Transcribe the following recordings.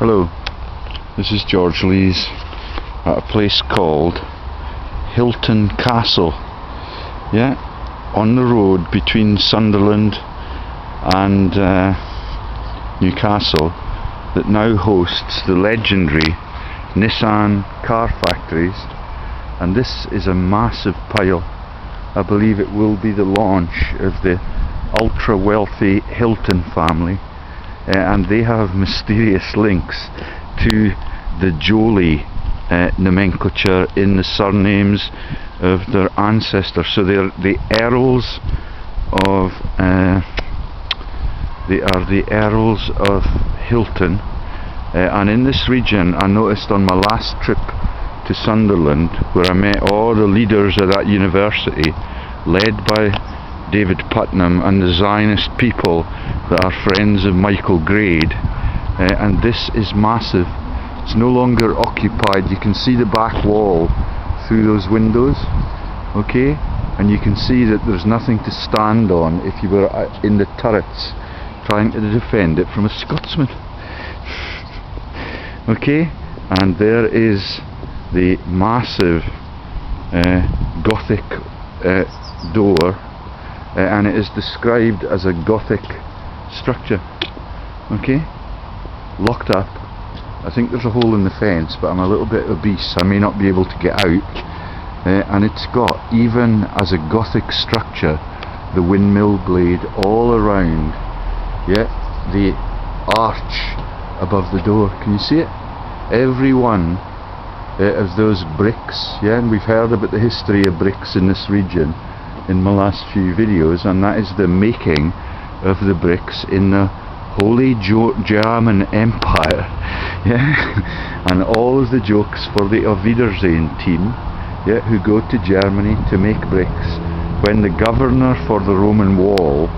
Hello, this is George Lees at a place called Hylton Castle, yeah, on the road between Sunderland and Newcastle, that now hosts the legendary Nissan car factories. And this is a massive pile. I believe it will be the launch of the ultra wealthy Hilton family, and they have mysterious links to the Jolie nomenclature in the surnames of their ancestors. So they're the Earls of Hilton, and in this region I noticed on my last trip to Sunderland, where I met all the leaders of that university, led by David Putnam and the Zionist people that are friends of Michael Grade, and this is massive. It's no longer occupied. You can see the back wall through those windows, okay, and you can see that there's nothing to stand on if you were in the turrets trying to defend it from a Scotsman. Okay, and there is the massive Gothic door, and it is described as a Gothic structure, okay, locked up. I think there's a hole in the fence, but I'm a little bit obese, I may not be able to get out, and it's got, even as a Gothic structure, the windmill blade all around, yeah, the arch above the door. Can you see it? Every one of those bricks, yeah, and we've heard about the history of bricks in this region in my last few videos, and that is the making of the bricks in the Holy German Empire, yeah, and all of the jokes for the Auf Wiedersehen team, yeah, who go to Germany to make bricks, when the governor for the Roman wall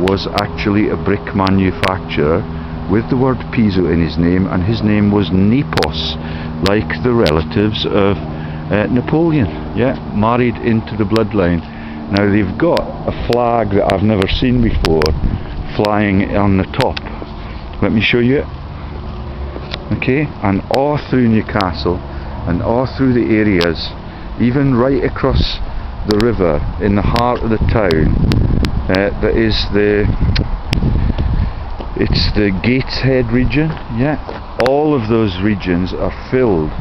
was actually a brick manufacturer with the word PISO in his name, and his name was Nepos, like the relatives of Napoleon, yeah, married into the bloodline. Now they've got a flag that I've never seen before flying on the top. Let me show you it. Okay, and all through Newcastle and all through the areas, even right across the river in the heart of the town, that is it's the Gateshead region, yeah. All of those regions are filled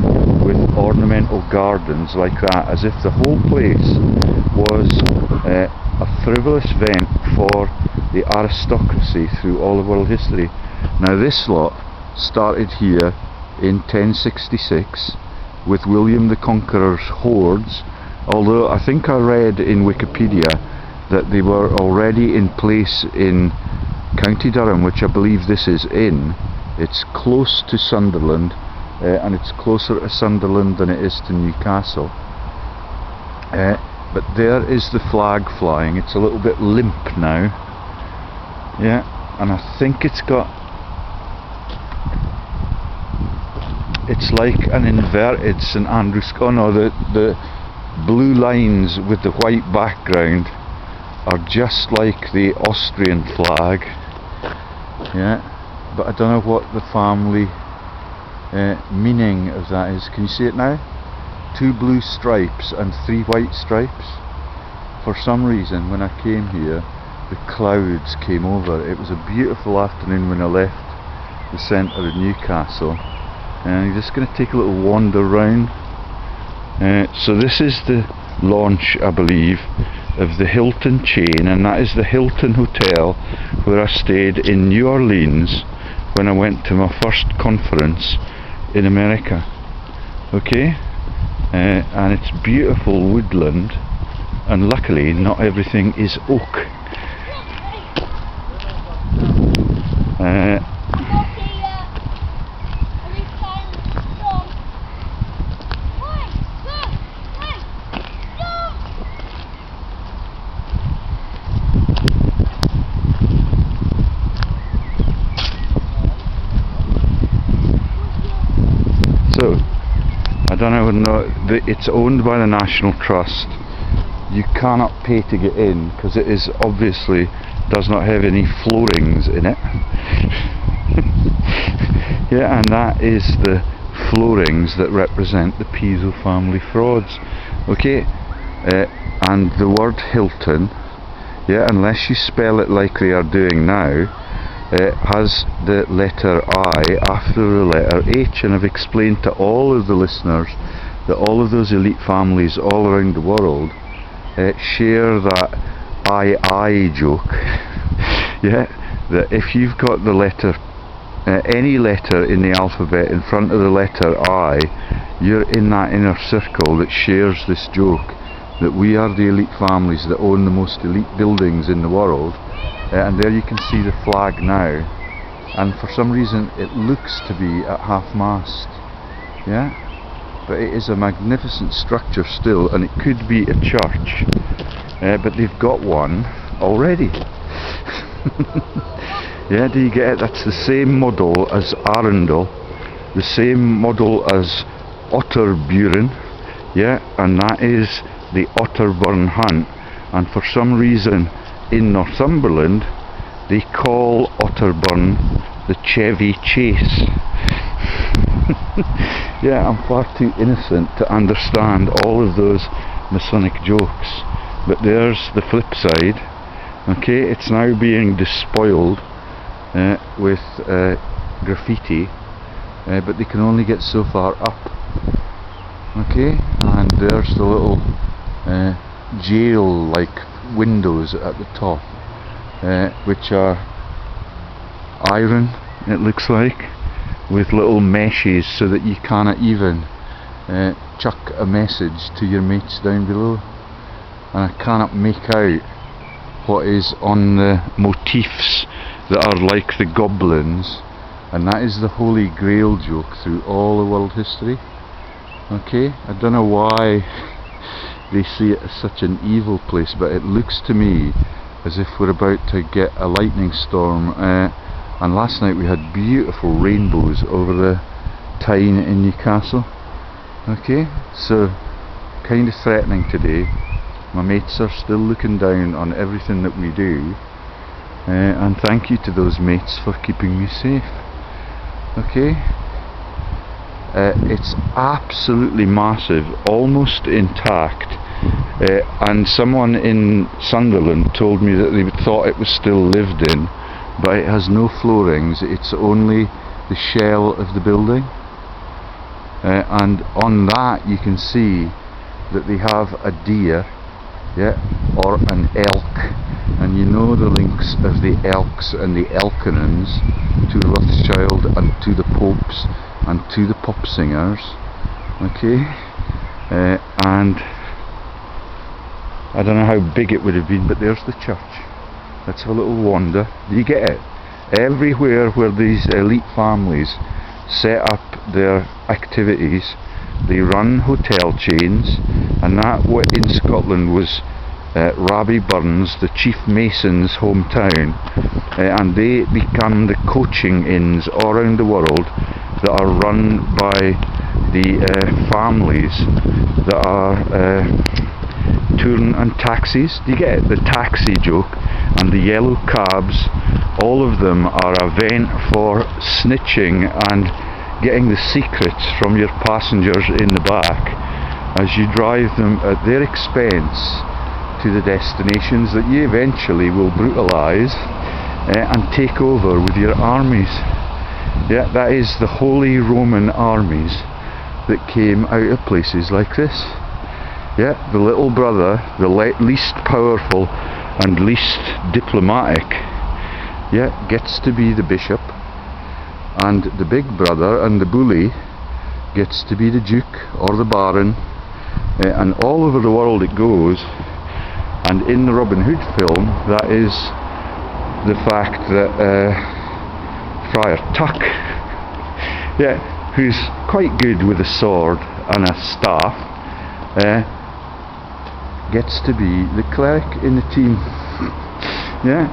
with ornamental gardens like that, as if the whole place was a frivolous vent for the aristocracy through all of world history. Now this lot started here in 1066 with William the Conqueror's hordes, although I think I read in Wikipedia that they were already in place in County Durham, which I believe this is in. It's close to Sunderland, and it's closer to Sunderland than it is to Newcastle. But there is the flag flying. It's a little bit limp now, yeah, and I think it's like an inverted St Andrew's. Oh no, the blue lines with the white background are just like the Austrian flag, yeah, but I don't know what the family meaning of that is. Can you see it now? 2 blue stripes and 3 white stripes. For some reason when I came here the clouds came over. It was a beautiful afternoon when I left the centre of Newcastle, and I'm just going to take a little wander round. So this is the launch, I believe, of the Hilton chain, and that is the Hilton Hotel where I stayed in New Orleans when I went to my first conference in America, okay, and it's beautiful woodland, and luckily not everything is oak. So, I don't even know, it's owned by the National Trust. You cannot pay to get in because it is obviously does not have any floorings in it. Yeah, and that is the floorings that represent the PISO family frauds. Okay, and the word Hilton, yeah, unless you spell it like they are doing now, has the letter I after the letter H, and I've explained to all of the listeners that all of those elite families all around the world share that I joke. Yeah, that if you've got the letter, any letter in the alphabet in front of the letter I, you're in that inner circle that shares this joke that we are the elite families that own the most elite buildings in the world. And there you can see the flag now, and for some reason it looks to be at half-mast, yeah, but it is a magnificent structure still, and it could be a church, but they've got one already. Yeah, do you get it? That's the same model as Arundel, the same model as Otterburen, yeah, and that is the Otterburn Hunt, and for some reason in Northumberland they call Otterburn the Chevy Chase. Yeah, I'm far too innocent to understand all of those Masonic jokes, but there's the flip side. Okay, it's now being despoiled with graffiti, but they can only get so far up. Okay, and there's the little jail-like windows at the top, which are iron, it looks like, with little meshes so that you cannot even chuck a message to your mates down below. And I cannot make out what is on the motifs that are like the goblins, and that is the Holy Grail joke through all the world history. Okay, I don't know why they see it as such an evil place, but it looks to me as if we're about to get a lightning storm, and last night we had beautiful rainbows over the Tyne in Newcastle. Okay, so kind of threatening today. My mates are still looking down on everything that we do, and thank you to those mates for keeping me safe. Okay, it's absolutely massive, almost intact, and someone in Sunderland told me that they thought it was still lived in, but it has no floorings, it's only the shell of the building, and on that you can see that they have a deer, yeah, or an elk, and you know the links of the Elks and the Elkinons to Rothschild and to the popes and to the pop singers. Okay, and I don't know how big it would have been, but there's the church. Let's have a little wander. Do you get it? Everywhere where these elite families set up their activities, they run hotel chains, and that in Scotland was Rabbie Burns, the chief mason's hometown, and they become the coaching inns all around the world that are run by the families that are touring and taxis. Do you get it? The taxi joke and the yellow cabs, all of them are a vent for snitching and getting the secrets from your passengers in the back as you drive them at their expense to the destinations that you eventually will brutalise and take over with your armies. Yeah, that is the Holy Roman armies that came out of places like this. Yeah, the little brother, the least powerful and least diplomatic, yeah, gets to be the bishop, and the big brother and the bully gets to be the duke or the baron, and all over the world it goes. And in the Robin Hood film, that is the fact that Friar Tuck, yeah, who's quite good with a sword and a staff, gets to be the cleric in the team. Yeah,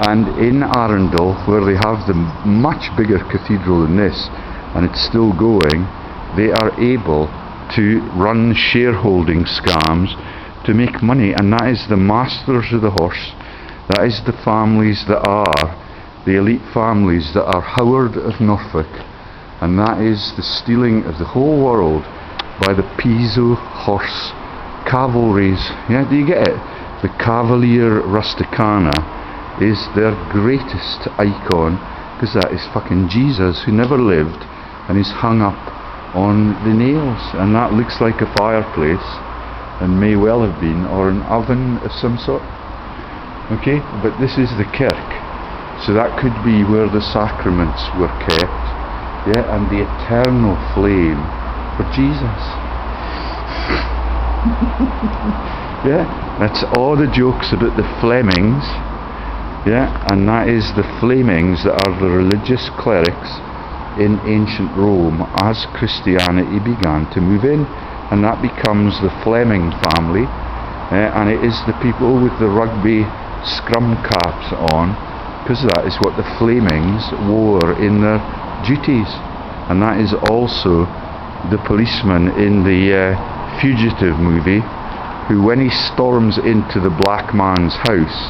and in Arundel, where they have the much bigger cathedral than this, and it's still going, they are able to run shareholding scams to make money, and that is the masters of the horse. That is the families that are the elite families that are Howard of Norfolk and that is the stealing of the whole world by the PISO horse cavalries. Yeah, do you get it? The Cavalier Rusticana is their greatest icon, because that is fucking Jesus, who never lived and is hung up on the nails, and that looks like a fireplace and may well have been, or an oven of some sort. Okay, but this is the kirk, so that could be where the sacraments were kept. Yeah, and the eternal flame for Jesus. Yeah, that's all the jokes about the Flemings. Yeah, and that is the Flemings that are the religious clerics in ancient Rome as Christianity began to move in, and that becomes the Fleming family, and it is the people with the rugby scrum caps on, because that is what the Flemings wore in their duties. And that is also the policeman in the Fugitive movie, who when he storms into the black man's house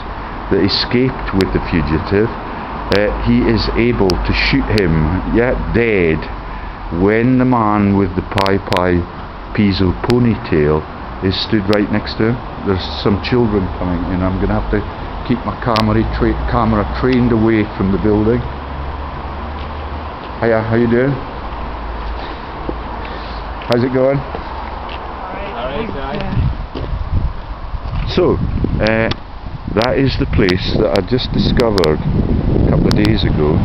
that escaped with the fugitive, he is able to shoot him, dead, when the man with the PISO ponytail is stood right next to him. There's some children coming in. I'm going to have to keep my camera trained away from the building. Hiya, how you doing? How's it going? Alright. So, that is the place that I just discovered a couple of days ago,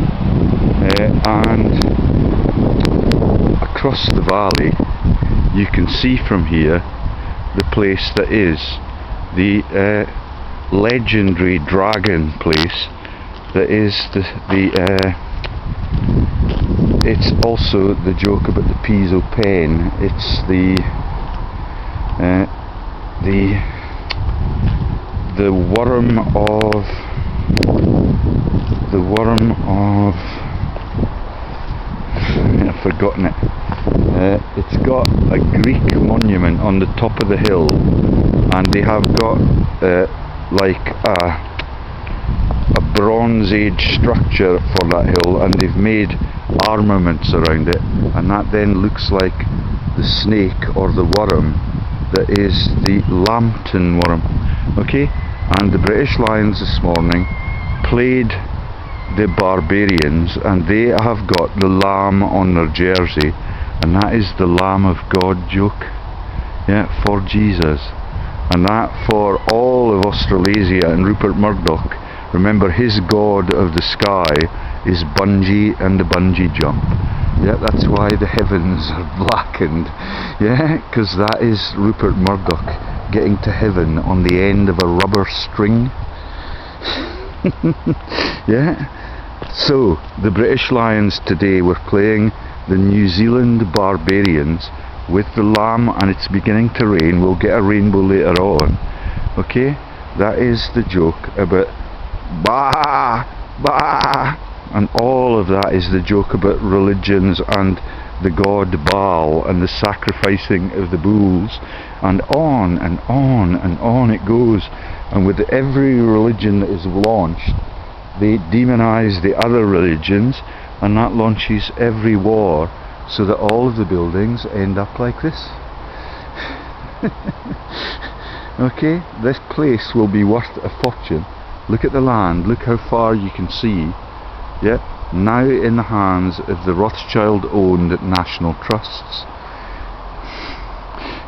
and across the valley you can see from here the place that is the legendary dragon place that is it's also the joke about the PISO pen. It's the worm of I've forgotten it. It's got a Greek monument on the top of the hill, and they have got like a Bronze Age structure for that hill, and they've made armaments around it, and that then looks like the snake or the worm that is the Lambton worm. Okay, and the British Lions this morning played the Barbarians, and they have got the lamb on their jersey, and that is the Lamb of God joke, for Jesus, and that for all of Australasia and Rupert Murdoch. Remember, his God of the sky is bungee and the bungee jump. That's why the heavens are blackened. Because that is Rupert Murdoch getting to heaven on the end of a rubber string. So the British Lions today were playing the New Zealand Barbarians with the lamb, and it's beginning to rain. We'll get a rainbow later on. Okay, that is the joke about bah, bah, and all of that is the joke about religions and the god Baal and the sacrificing of the bulls, and on and on and on it goes. And with every religion that is launched, they demonize the other religions, and that launches every war, so that all of the buildings end up like this. Okay, this place will be worth a fortune. Look at the land, look how far you can see. Now in the hands of the Rothschild owned national trusts.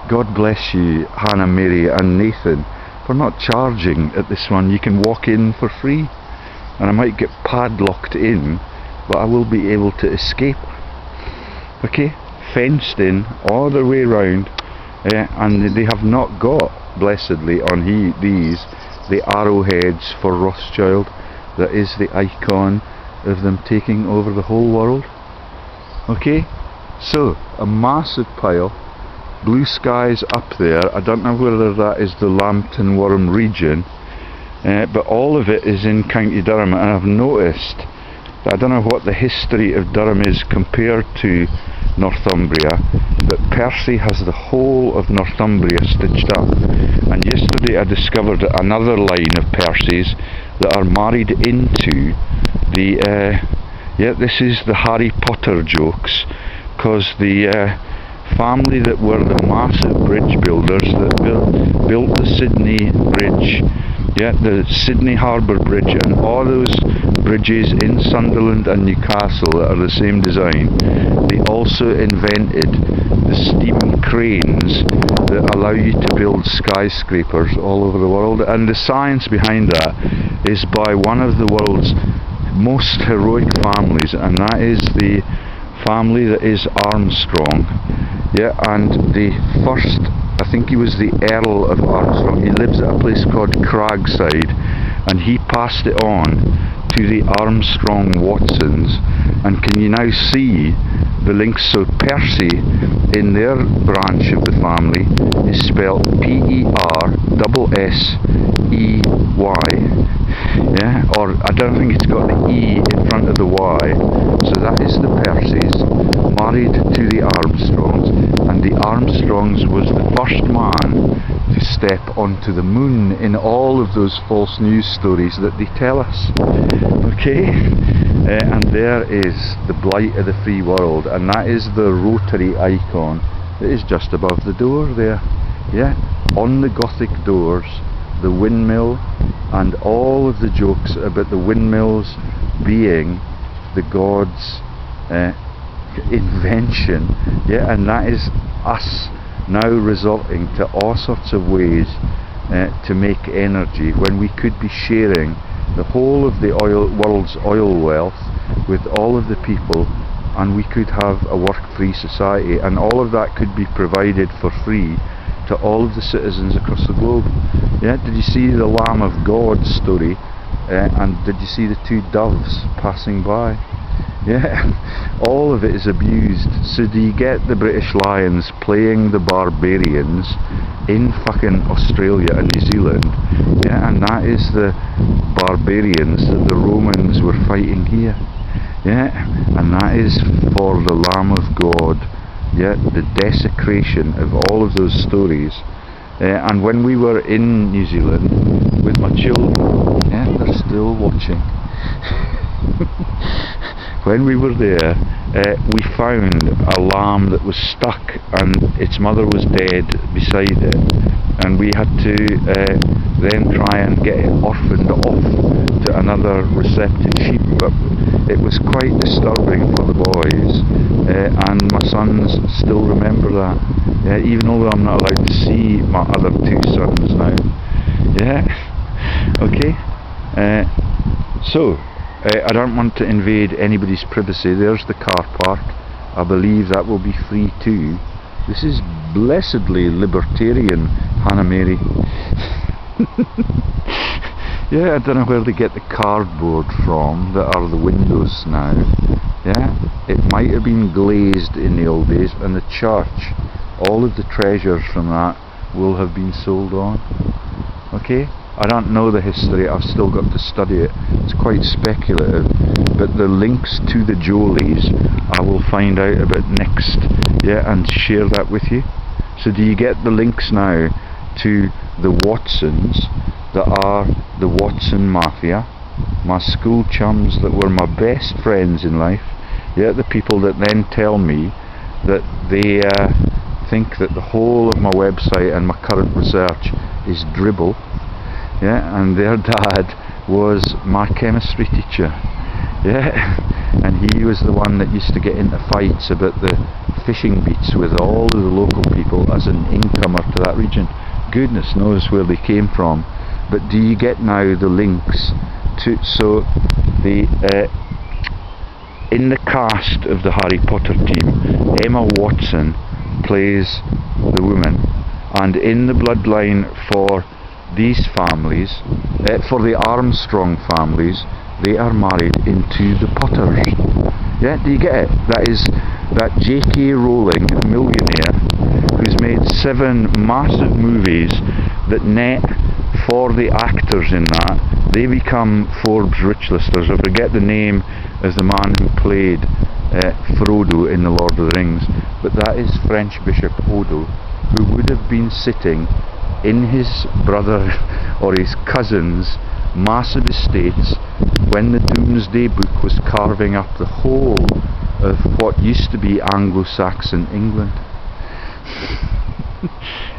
God bless you, Hannah, Mary and Nathan, for not charging at this one. You can walk in for free, and I might get padlocked in, but I will be able to escape. Okay, fenced in all the way round, and they have not got, blessedly, on these the arrowheads for Rothschild. That is the icon of them taking over the whole world. Okay, so a massive pile, blue skies up there. I don't know whether that is the Lambton Worm region, but all of it is in County Durham, and I've noticed that I don't know what the history of Durham is compared to Northumbria, but Percy has the whole of Northumbria stitched up. And yesterday I discovered another line of Percys that are married into the Yeah, this is the Harry Potter jokes, because the family that were the massive bridge builders that built the Sydney Bridge, yeah, the Sydney Harbour Bridge, and all those bridges in Sunderland and Newcastle that are the same design, they also invented the steam cranes that allow you to build skyscrapers all over the world. And the science behind that is by one of the world's most heroic families, and that is the family that is Armstrong. Yeah, and the first, I think he was the Earl of Armstrong. He lives at a place called Cragside, and he passed it on to the Armstrong Watsons. And can you now see the links? So Percy, in their branch of the family, is spelled P-E-R-S-S-E-Y. Yeah, or I don't think it's got the E in front of the Y. So that is the Percys, married to the Armstrongs, and the Armstrongs was the first man to step onto the moon in all of those false news stories that they tell us. Okay, and there is the blight of the free world, and that is the rotary icon that is just above the door there. Yeah, on the Gothic doors, the windmill, and all of the jokes about the windmills being the gods' invention. Yeah, and that is us now resorting to all sorts of ways to make energy when we could be sharing the whole of the world's oil wealth with all of the people, and we could have a work-free society, and all of that could be provided for free to all of the citizens across the globe. Yeah, did you see the Lamb of God story? And did you see the two doves passing by? Yeah, all of it is abused. So do you get the British Lions playing the barbarians in fucking Australia and New Zealand? Yeah, and that is the barbarians that the Romans were fighting here. Yeah, and that is for the Lamb of God. Yeah, the desecration of all of those stories. And when we were in New Zealand with my children, yeah, they're still watching. When we were there, we found a lamb that was stuck, and its mother was dead beside it, and we had to then try and get it orphaned off to another receptive sheep. But it was quite disturbing for the boys, and my sons still remember that. Yeah, even though I'm not allowed to see my other two sons now. Yeah, okay. So I don't want to invade anybody's privacy. There's the car park. I believe that will be free too. This is blessedly libertarian, Hannah Mary. Yeah, I don't know where they get the cardboard from that are the windows now. Yeah, it might have been glazed in the old days, and the church, all of the treasures from that will have been sold on. Okay, I don't know the history, I've still got to study it, it's quite speculative, but the links to the Jolies I will find out about next, yeah, and share that with you. So do you get the links now to the Watsons that are the Watson Mafia, my school chums that were my best friends in life, yeah, the people that then tell me that they think that the whole of my website and my current research is dribble. Yeah, and their dad was my chemistry teacher. Yeah, and he was the one that used to get into fights about the fishing beats with all of the local people as an incomer to that region. Goodness knows where they came from. But do you get now the links to, so the in the cast of the Harry Potter team, Emma Watson plays the woman, and in the bloodline for these families, for the Armstrong families, they are married into the Potters. Yeah, do you get it? That is that J.K. Rowling, a millionaire, who's made 7 massive movies that net for the actors in that, they become Forbes rich listers. I forget the name of the man who played Frodo in The Lord of the Rings, but that is French Bishop Odo, who would have been sitting in his brother or his cousin's massive estates when the Domesday Book was carving up the whole of what used to be Anglo-Saxon England.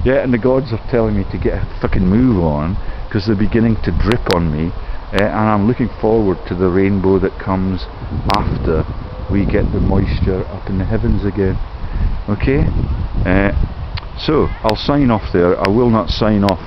Yeah, and the gods are telling me to get a fucking move on, because they're beginning to drip on me, and I'm looking forward to the rainbow that comes after we get the moisture up in the heavens again. Okay, so I'll sign off there. I will not sign off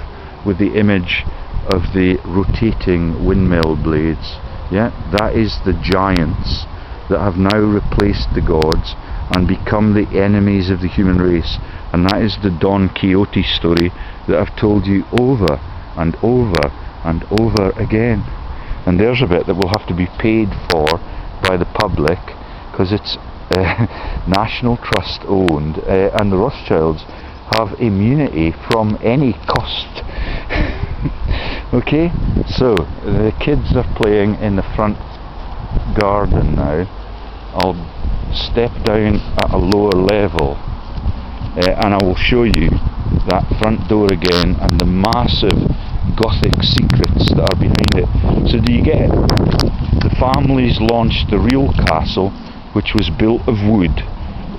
with the image of the rotating windmill blades. Yeah, that is the giants that have now replaced the gods and become the enemies of the human race, and that is the Don Quixote story that I've told you over and over and over again. And there's a bit that will have to be paid for by the public, because it's National Trust owned, and the Rothschilds have immunity from any cost. Okay, so the kids are playing in the front garden now. I'll step down at a lower level, and I will show you that front door again and the massive Gothic secrets that are behind it. So do you get it? The families launched the real castle, which was built of wood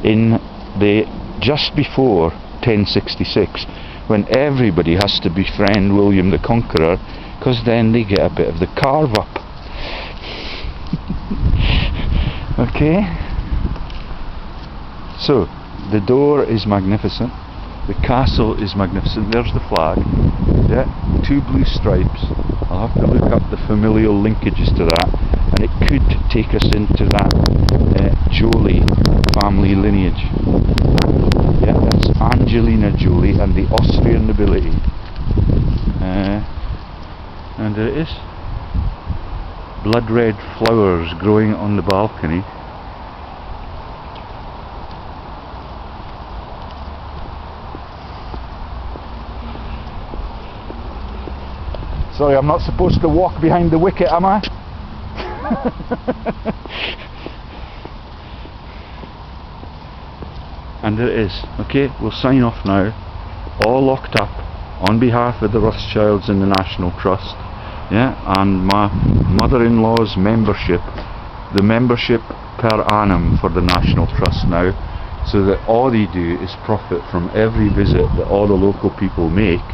in the just before 1066, when everybody has to befriend William the Conqueror, because then they get a bit of the carve up. Okay, so the door is magnificent, the castle is magnificent. There's the flag, yeah, 2 blue stripes. I'll have to look up the familial linkages to that, and it could take us into that Jolie family lineage. Yeah, that's Angelina Jolie and the Austrian nobility, and there it is. Blood red flowers growing on the balcony. Sorry, I'm not supposed to walk behind the wicket, am I? And there it is. Okay, we'll sign off now. All locked up on behalf of the Rothschilds and the National Trust. Yeah, and my mother-in-law's membership, the membership per annum for the National Trust now, so that all they do is profit from every visit that all the local people make.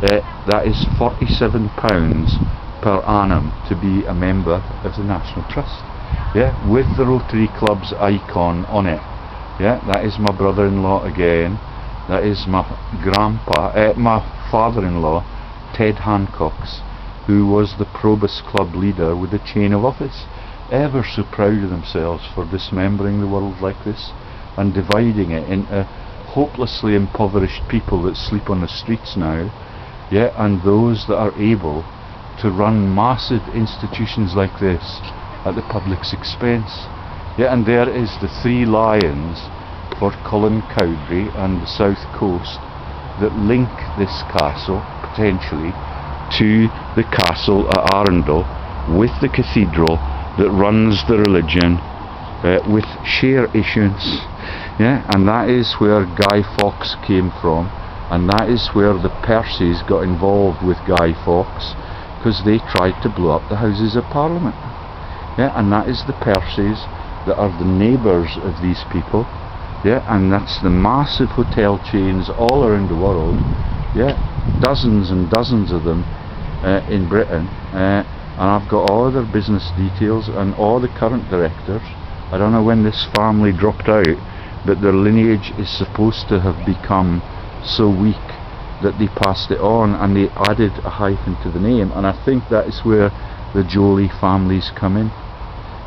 That is £47 per annum to be a member of the National Trust. Yeah, with the Rotary Club's icon on it. Yeah, that is my brother-in-law again. That is my my father-in-law, Ted Hancock's, who was the Probus Club leader with the chain of office, ever so proud of themselves for dismembering the world like this and dividing it into hopelessly impoverished people that sleep on the streets now, yeah, and those that are able to run massive institutions like this at the public's expense. Yeah, and there is the 3 lions for Cullen Cowdray and the south coast that link this castle potentially to the castle at Arundel, with the cathedral that runs the religion with share issuance. Yeah, and that is where Guy Fawkes came from, and that is where the Percys got involved with Guy Fawkes, because they tried to blow up the Houses of Parliament. Yeah, and that is the Percys that are the neighbours of these people. Yeah, and that's the massive hotel chains all around the world. Yeah, dozens and dozens of them in Britain, and I've got all their business details and all the current directors. I don't know when this family dropped out, but their lineage is supposed to have become so weak that they passed it on and they added a hyphen to the name, and I think that is where the Jolie families come in.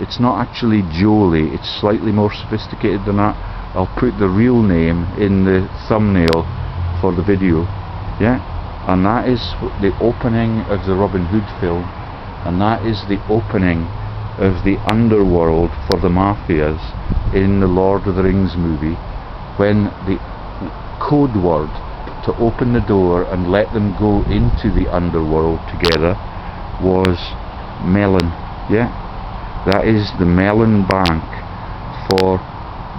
It's not actually Jolie, it's slightly more sophisticated than that. I'll put the real name in the thumbnail for the video. Yeah, and that is the opening of the Robin Hood film, and that is the opening of the underworld for the mafias in the Lord of the Rings movie, when the code word to open the door and let them go into the underworld together was Melon. Yeah, that is the Melon Bank for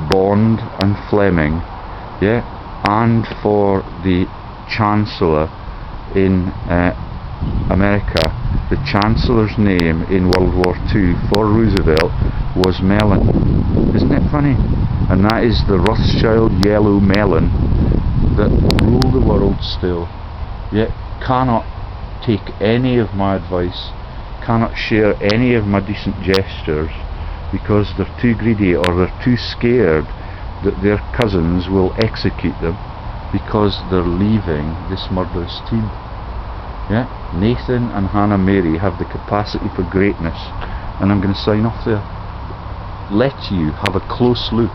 Bond and Fleming, yeah, and for the Chancellor in America, the Chancellor's name in World War II for Roosevelt was Melon. Isn't it funny? And that is the Rothschild yellow melon that rule the world still, yet cannot take any of my advice, cannot share any of my decent gestures, because they're too greedy, or they're too scared that their cousins will execute them because they're leaving this murderous team. Yeah, Nathan and Hannah Mary have the capacity for greatness, and I'm going to sign off there. Let you have a close look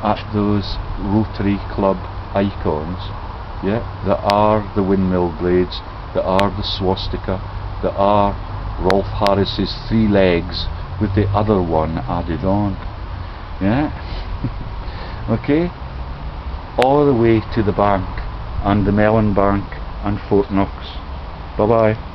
at those Rotary Club icons, yeah, that are the windmill blades, that are the swastika, that are Rolf Harris's 3 legs with the other one added on. Yeah. Okay, all the way to the bank, and the Melon Bank, and Fort Knox. Bye bye.